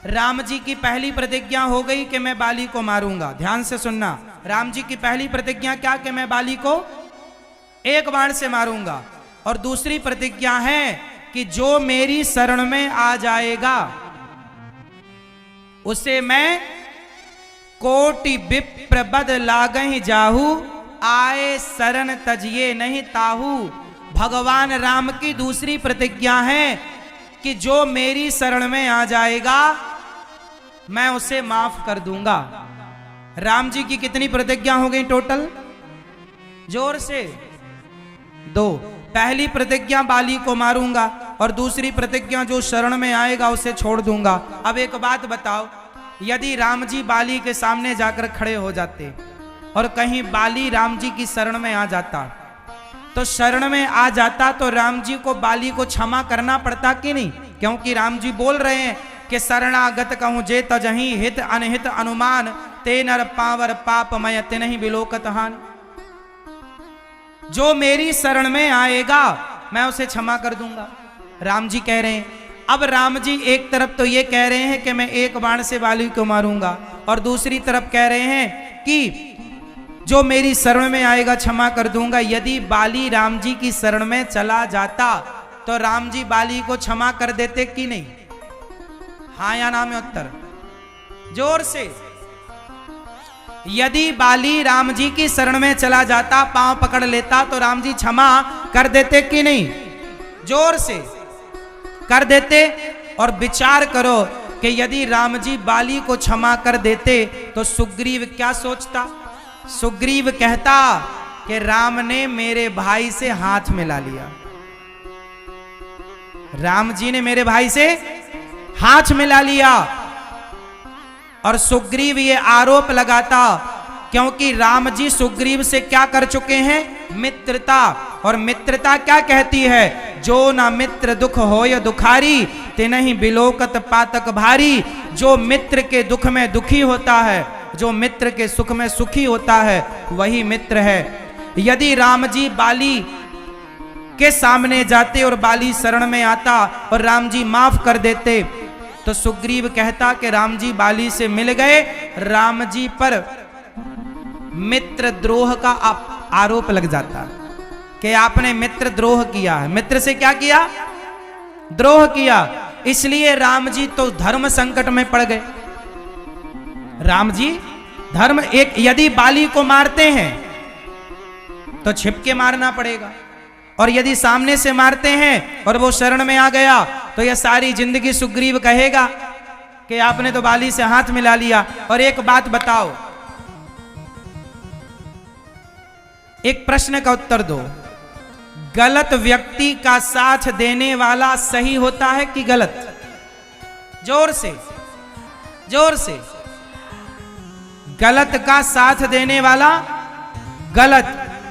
राम जी की पहली प्रतिज्ञा हो गई कि मैं बाली को मारूंगा। ध्यान से सुनना, राम जी की पहली प्रतिज्ञा क्या, कि मैं बाली को एक बाण से मारूंगा। और दूसरी प्रतिज्ञा है कि जो मेरी शरण में आ जाएगा उसे मैं कोटि विप्र बद लागहि जाहू, आए शरण तजिए नहीं ताहू। भगवान राम की दूसरी प्रतिज्ञा है कि जो मेरी शरण में आ जाएगा मैं उसे माफ कर दूंगा। राम जी की कितनी प्रतिज्ञा हो गई टोटल? जोर से 2। पहली प्रतिज्ञा बाली को मारूंगा और दूसरी प्रतिज्ञा जो शरण में आएगा उसे छोड़ दूंगा। अब एक बात बताओ, यदि राम जी बाली के सामने जाकर खड़े हो जाते और कहीं बाली राम जी की शरण में आ जाता, तो शरण में आ जाता तो राम जी को बाली को क्षमा करना पड़ता कि नहीं? क्योंकि राम जी बोल रहे हैं कि शरणागत कहूं जे तजही हित अनहित अनुमान, ते नर पावर पापमय तिनहि बिलोकत हानि। जो मेरी शरण में आएगा मैं उसे क्षमा कर दूंगा, राम जी कह रहे हैं। अब राम जी एक तरफ तो ये कह रहे हैं कि मैं एक बाण से बाली को मारूंगा, और दूसरी तरफ कह रहे हैं कि जो मेरी शरण में आएगा क्षमा कर दूंगा। यदि बाली राम जी की शरण में चला जाता तो राम जी बाली को क्षमा कर देते कि नहीं? हाँ या ना में उत्तर जोर से। यदि बाली राम जी की शरण में चला जाता, पांव पकड़ लेता, तो राम जी क्षमा कर देते कि नहीं? जोर से कर देते। और विचार करो कि यदि राम जी बाली को क्षमा कर देते तो सुग्रीव क्या सोचता? सुग्रीव कहता कि राम ने मेरे भाई से हाथ मिला लिया, राम जी ने मेरे भाई से हाथ मिला लिया। और सुग्रीव ये आरोप लगाता, क्योंकि राम जी सुग्रीव से क्या कर चुके हैं? मित्रता। और मित्रता क्या कहती है? जो ना मित्र दुख होय दुखारी, तिनहि बिलोकत पातक भारी। जो मित्र के दुख में दुखी होता है, जो मित्र के सुख में सुखी होता है, वही मित्र है। यदि राम जी बाली के सामने जाते और बाली शरण में आता और राम जी माफ कर देते, तो सुग्रीव कहता कि राम जी बाली से मिल गए, राम जी पर मित्र द्रोह का आरोप लग जाता कि आपने मित्र द्रोह किया है। मित्र से क्या किया? द्रोह किया। इसलिए राम जी तो धर्म संकट में पड़ गए। राम जी धर्म एक, यदि बाली को मारते हैं तो छिप के मारना पड़ेगा, और यदि सामने से मारते हैं और वो शरण में आ गया तो यह सारी जिंदगी सुग्रीव कहेगा कि आपने तो बाली से हाथ मिला लिया। और एक बात बताओ, एक प्रश्न का उत्तर दो, गलत व्यक्ति का साथ देने वाला सही होता है कि गलत? जोर से, जोर से। गलत का साथ देने वाला गलत।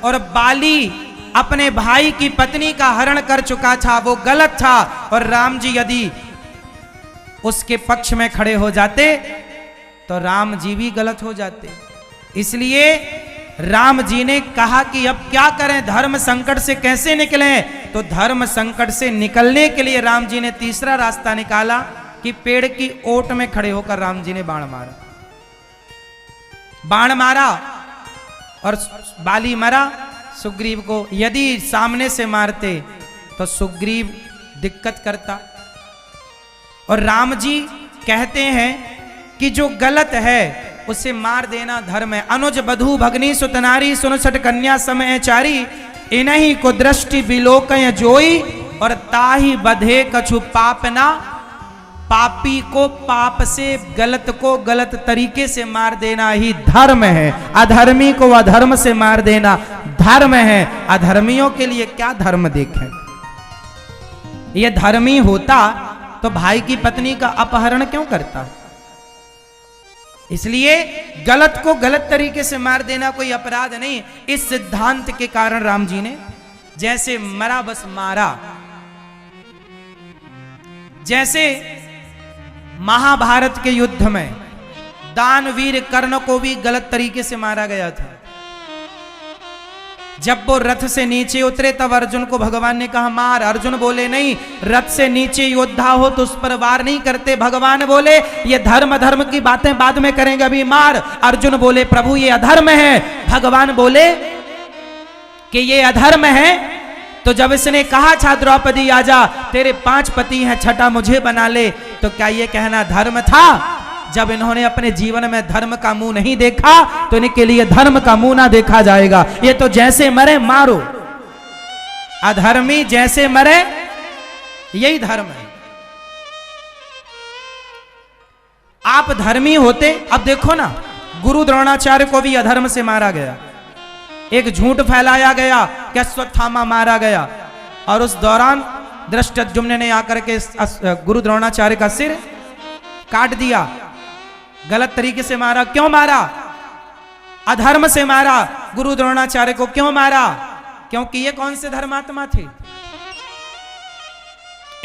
और बाली अपने भाई की पत्नी का हरण कर चुका था, वो गलत था। और राम जी यदि उसके पक्ष में खड़े हो जाते तो राम जी भी गलत हो जाते। इसलिए राम जी ने कहा कि अब क्या करें, धर्म संकट से कैसे निकलें? तो धर्म संकट से निकलने के लिए राम जी ने तीसरा रास्ता निकाला कि पेड़ की ओट में खड़े होकर राम जी ने बाण मारा। बाण मारा और बाली मरा सुग्रीव को। यदि सामने से मारते तो सुग्रीव दिक्कत करता। और राम जी कहते हैं कि जो गलत है उसे मार देना धर्म है। अनुज बधू भगनी सुतनारी, सुनसठ कन्या समय चारी, इन्हीं को दृष्टि बिलोकय जोई, और ताही बधे कछु पाप ना। पापी को पाप से, गलत को गलत तरीके से मार देना ही धर्म है। अधर्मी को अधर्म से मार देना धर्म है। अधर्मियों के लिए क्या धर्म देखें? ये धर्मी होता तो भाई की पत्नी का अपहरण क्यों करता? इसलिए गलत को गलत तरीके से मार देना कोई अपराध नहीं। इस सिद्धांत के कारण राम जी ने जैसे मरा बस मारा। जैसे महाभारत के युद्ध में दानवीर कर्ण को भी गलत तरीके से मारा गया था। जब वो रथ से नीचे उतरे तब अर्जुन को भगवान ने कहा मार। अर्जुन बोले नहीं, रथ से नीचे योद्धा हो तो उस पर वार नहीं करते। भगवान बोले ये धर्म धर्म की बातें बाद में करेंगे, अभी मार। अर्जुन बोले प्रभु ये अधर्म है। भगवान बोले कि ये अधर्म है। तो जब इसने कहा था द्रौपदी आजा, तेरे 5 पति हैं, छठा मुझे बना ले, तो क्या ये कहना धर्म था? जब इन्होंने अपने जीवन में धर्म का मुंह नहीं देखा तो इनके लिए धर्म का मुंह ना देखा जाएगा। ये तो जैसे मरे मारो, अधर्मी जैसे मरे, यही धर्म है। आप धर्मी होते, अब देखो ना, गुरु द्रोणाचार्य को भी अधर्म से मारा गया, एक झूठ फैलाया गया कि अश्वत्थामा मारा गया, और उस दौरान धृष्टद्युम्न ने आकर के गुरु द्रोणाचार्य का सिर काट दिया, गलत तरीके से मारा। क्यों मारा? अधर्म से मारा। गुरु द्रोणाचार्य को क्यों मारा? क्योंकि ये कौन से धर्मात्मा थे?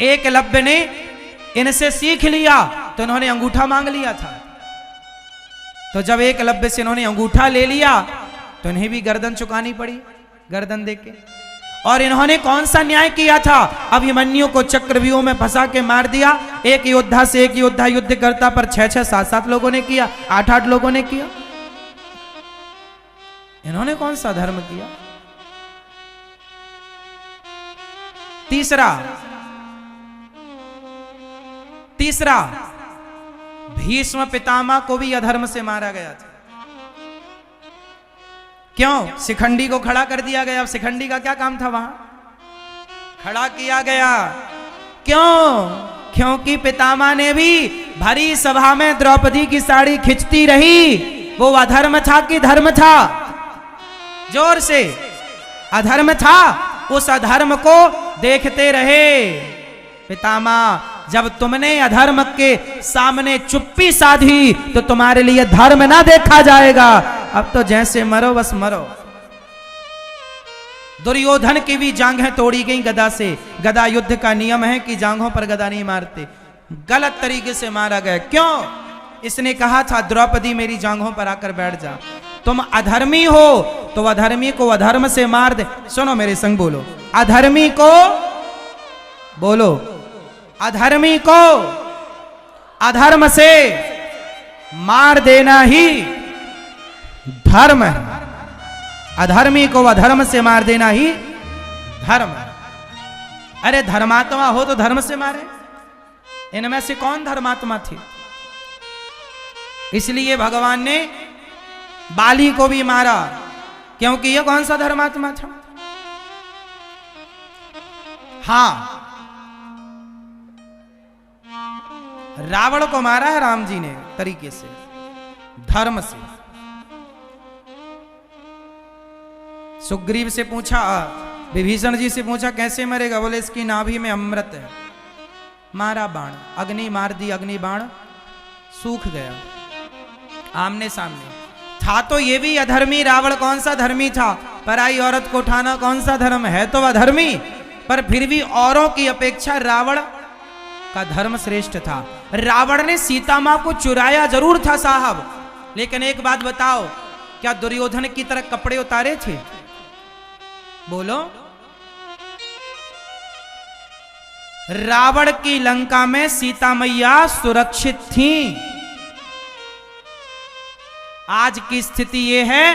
एकलव्य ने इनसे सीख लिया तो इन्होंने अंगूठा मांग लिया था। तो जब एकलव्य से इन्होंने अंगूठा ले लिया तो इन्हें भी गर्दन चुकानी पड़ी, गर्दन देके। और इन्होंने कौन सा न्याय किया था? अभिमन्यु को चक्रव्यूह में फंसा के मार दिया। एक योद्धा से एक योद्धा युद्ध करता, पर 6-6, 7-7 लोगों ने किया, 8-8 लोगों ने किया। इन्होंने कौन सा धर्म किया? तीसरा भीष्म पितामह को भी अधर्म से मारा गया था। क्यों? शिखंडी को खड़ा कर दिया गया। अब शिखंडी का क्या काम था? वहां खड़ा किया गया। क्यों? क्योंकि पितामह ने भी भरी सभा में द्रौपदी की साड़ी खिंचती रही। वो अधर्म था कि धर्म था? जोर से अधर्म था। उस अधर्म को देखते रहे पितामह। जब तुमने अधर्म के सामने चुप्पी साधी तो तुम्हारे लिए धर्म ना देखा जाएगा। अब तो जैसे मरो बस मरो। दुर्योधन की भी जांघें तोड़ी गई गदा से। गदा युद्ध का नियम है कि जांघों पर गदा नहीं मारते। गलत तरीके से मारा गया। क्यों? इसने कहा था द्रौपदी मेरी जांघों पर आकर बैठ जा। तुम अधर्मी हो तो अधर्मी को अधर्म से मार दे। सुनो मेरे संग बोलो, अधर्मी को बोलो, अधर्मी को अधर्म से मार देना ही धर्म है। अधर्मी को अधर्म से मार देना ही धर्म है। अरे धर्मात्मा हो तो धर्म से मारे। इनमें से कौन धर्मात्मा थी? इसलिए भगवान ने बाली को भी मारा, क्योंकि ये कौन सा धर्मात्मा था? हां, रावण को मारा है राम जी ने तरीके से, धर्म से। सुग्रीव से पूछा, विभीषण जी से पूछा कैसे मरेगा? बोले इसकी नाभि में अमृत है। मारा बाण, अग्नि मार दी, अग्नि बाण सूख गया आमने सामने। था तो ये भी अधर्मी। रावण कौन सा धर्मी था? पराई औरत को उठाना कौन सा धर्म है? तो अधर्मी। पर फिर भी औरों की अपेक्षा रावण का धर्म श्रेष्ठ था। रावण ने सीता मां को चुराया जरूर था साहब, लेकिन एक बात बताओ, क्या दुर्योधन की तरह कपड़े उतारे थे? बोलो। रावण की लंका में सीता मैया सुरक्षित थी। आज की स्थिति यह है,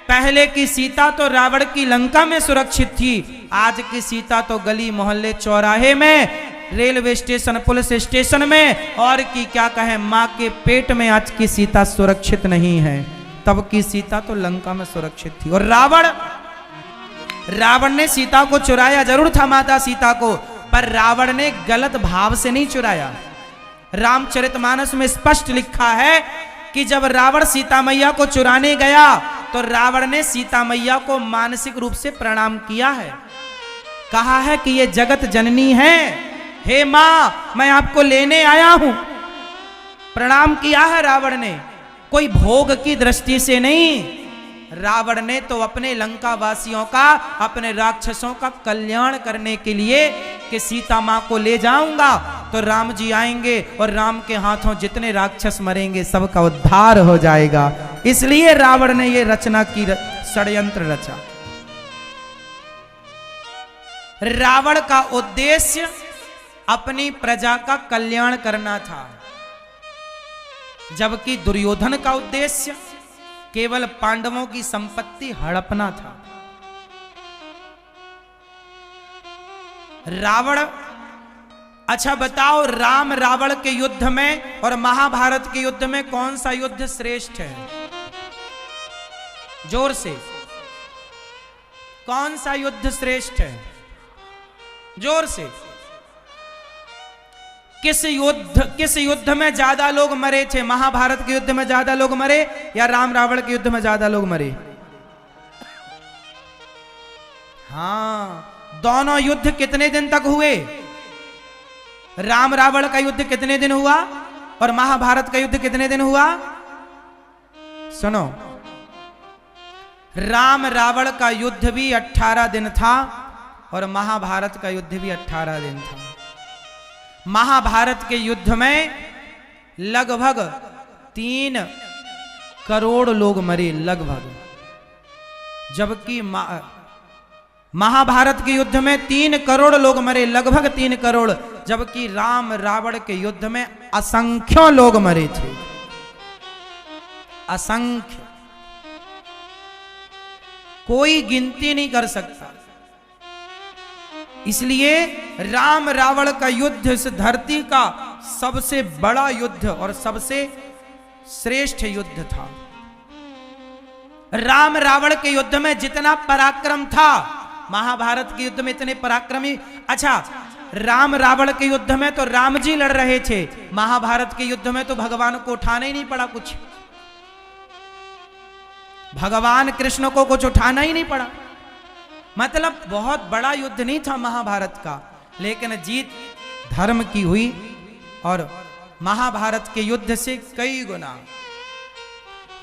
पहले की सीता तो रावण की लंका में सुरक्षित थी, आज की सीता तो गली मोहल्ले चौराहे में, रेलवे स्टेशन, पुलिस स्टेशन में, और की क्या कहें, मां के पेट में आज की सीता सुरक्षित नहीं है। तब की सीता तो लंका में सुरक्षित थी। और रावण ने सीता को चुराया जरूर था, माता सीता को, पर रावण ने गलत भाव से नहीं चुराया। रामचरितमानस में स्पष्ट लिखा है कि जब रावण सीता मैया को चुराने गया तो रावण ने सीता मैया को मानसिक रूप से प्रणाम किया है। कहा है कि ये जगत जननी है, हे मां मैं आपको लेने आया हूं। प्रणाम किया है रावण ने, कोई भोग की दृष्टि से नहीं। रावण ने तो अपने लंका वासियों का, अपने राक्षसों का कल्याण करने के लिए कि सीता मां को ले जाऊंगा तो राम जी आएंगे और राम के हाथों जितने राक्षस मरेंगे सबका उद्धार हो जाएगा। इसलिए रावण ने ये रचना की, षड्यंत्र रचा। रावण का उद्देश्य अपनी प्रजा का कल्याण करना था, जबकि दुर्योधन का उद्देश्य केवल पांडवों की संपत्ति हड़पना था। रावण, अच्छा बताओ, राम रावण के युद्ध में और महाभारत के युद्ध में कौन सा युद्ध श्रेष्ठ है? जोर से, कौन सा युद्ध श्रेष्ठ है? जोर से। किस युद्ध में ज्यादा लोग मरे थे? महाभारत के युद्ध में ज्यादा लोग मरे या राम रावण के युद्ध में ज्यादा लोग मरे? हाँ, दोनों युद्ध कितने दिन तक हुए? राम रावण का युद्ध कितने दिन हुआ और महाभारत का युद्ध कितने दिन हुआ? सुनो, राम रावण का युद्ध भी 18 दिन था और महाभारत का युद्ध भी 18 दिन था। महाभारत के युद्ध में लगभग 3 करोड़ लोग मरे, लगभग, जबकि महाभारत के युद्ध में 3 करोड़ लोग मरे, लगभग 3 करोड़, जबकि राम रावण के युद्ध में असंख्यों लोग मरे थे, असंख्य, कोई गिनती नहीं कर सकता। इसलिए राम रावण का युद्ध इस धरती का सबसे बड़ा युद्ध और सबसे श्रेष्ठ युद्ध था। राम रावण के युद्ध में जितना पराक्रम था, महाभारत के युद्ध में इतने पराक्रमी, अच्छा, राम रावण के युद्ध में तो राम जी लड़ रहे थे, महाभारत के युद्ध में तो भगवान को उठाना ही नहीं पड़ा कुछ, भगवान कृष्ण को कुछ उठाना ही नहीं पड़ा। मतलब बहुत बड़ा युद्ध नहीं था महाभारत का, लेकिन जीत धर्म की हुई और महाभारत के युद्ध से कई गुना।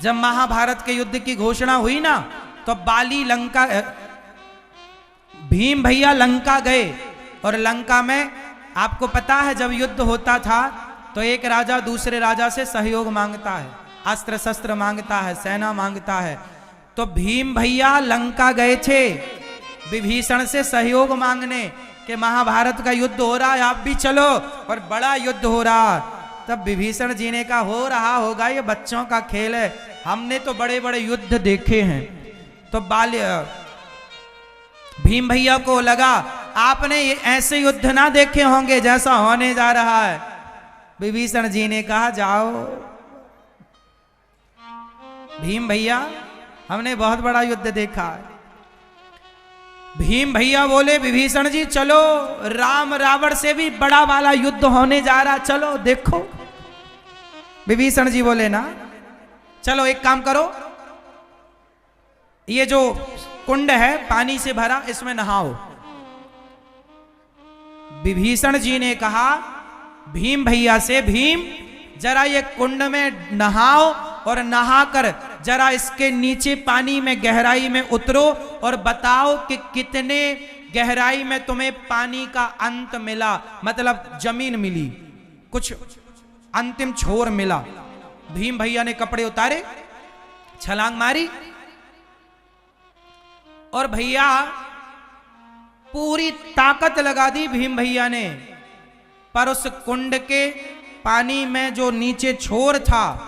जब महाभारत के युद्ध की घोषणा हुई ना, तो बाली लंका, भीम भैया लंका गए और लंका में आपको पता है जब युद्ध होता था तो एक राजा दूसरे राजा से सहयोग मांगता है, अस्त्र शस्त्र मांगता है, सेना मांगता है। तो भीम भैया लंका गए थे विभीषण से सहयोग मांगने कि महाभारत का युद्ध हो रहा है, आप भी चलो, और बड़ा युद्ध हो रहा। तब विभीषण जी ने कहा, हो रहा होगा, ये बच्चों का खेल है, हमने तो बड़े बड़े युद्ध देखे हैं। तो भीम भैया को लगा आपने ऐसे युद्ध ना देखे होंगे जैसा होने जा रहा है। विभीषण जी ने कहा, जाओ भीम भैया, हमने बहुत बड़ा युद्ध देखा है। भीम भैया बोले, विभीषण जी चलो, राम रावण से भी बड़ा वाला युद्ध होने जा रहा, चलो देखो। विभीषण जी बोले, ना चलो, एक काम करो, ये जो कुंड है पानी से भरा, इसमें नहाओ। विभीषण जी ने कहा भीम भैया से, भीम जरा ये कुंड में नहाओ और नहाकर जरा इसके नीचे पानी में गहराई में उतरो और बताओ कि कितने गहराई में तुम्हें पानी का अंत मिला, मतलब जमीन मिली, कुछ अंतिम छोर मिला। भीम भैया ने कपड़े उतारे, छलांग मारी और भैया पूरी ताकत लगा दी भीम भैया ने, पर उस कुंड के पानी में जो नीचे छोर था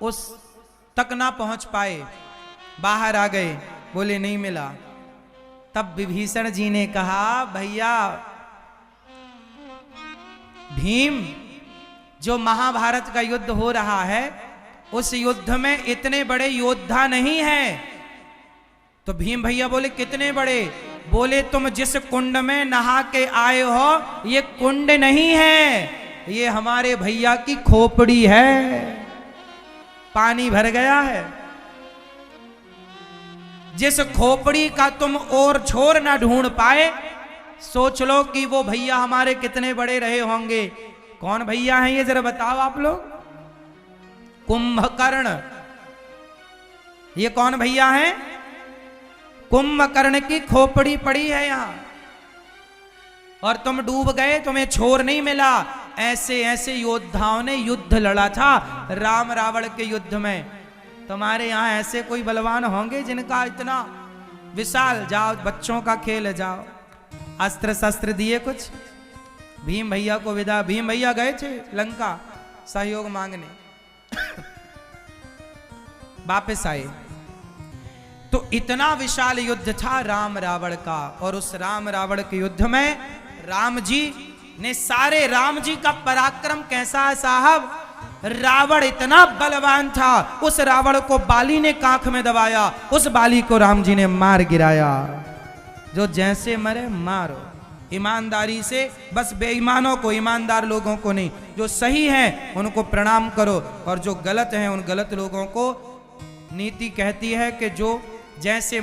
उस तक ना पहुंच पाए, बाहर आ गए, बोले नहीं मिला। तब विभीषण जी ने कहा, भैया भीम, जो महाभारत का युद्ध हो रहा है उस युद्ध में इतने बड़े योद्धा नहीं है। तो भीम भैया बोले, कितने बड़े? बोले, तुम जिस कुंड में नहा के आए हो ये कुंड नहीं है, ये हमारे भैया की खोपड़ी है, पानी भर गया है। जिस खोपड़ी का तुम और छोर ना ढूंढ पाए, सोच लो कि वो भैया हमारे कितने बड़े रहे होंगे। कौन भैया हैं ये जरा बताओ आप लोग? कुंभकर्ण। ये कौन भैया हैं? कुंभकर्ण की खोपड़ी पड़ी है यहां, और तुम डूब गए, तुम्हें छोर नहीं मिला। ऐसे ऐसे योद्धाओं ने युद्ध लड़ा था राम रावण के युद्ध में। तुम्हारे यहां ऐसे कोई बलवान होंगे जिनका इतना विशाल? जाओ, बच्चों का खेल है, जाओ। अस्त्र शस्त्र दिए कुछ। भीम भैया को विदा, भीम भैया गए थे लंका सहयोग मांगने, वापस आए तो इतना विशाल युद्ध था राम रावण का। और उस राम रावण के युद्ध में राम जी ने सारे, राम जी का पराक्रम कैसा है साहब, रावण इतना बलवान था, उस रावण को बाली ने कांख में दबाया, उस बाली को राम जी ने मार गिराया। जो जैसे मरे मारो, ईमानदारी से, बस बेईमानों को, ईमानदार लोगों को नहीं। जो सही हैं उनको प्रणाम करो और जो गलत हैं उन गलत लोगों को नीति कहती है कि जो जैसे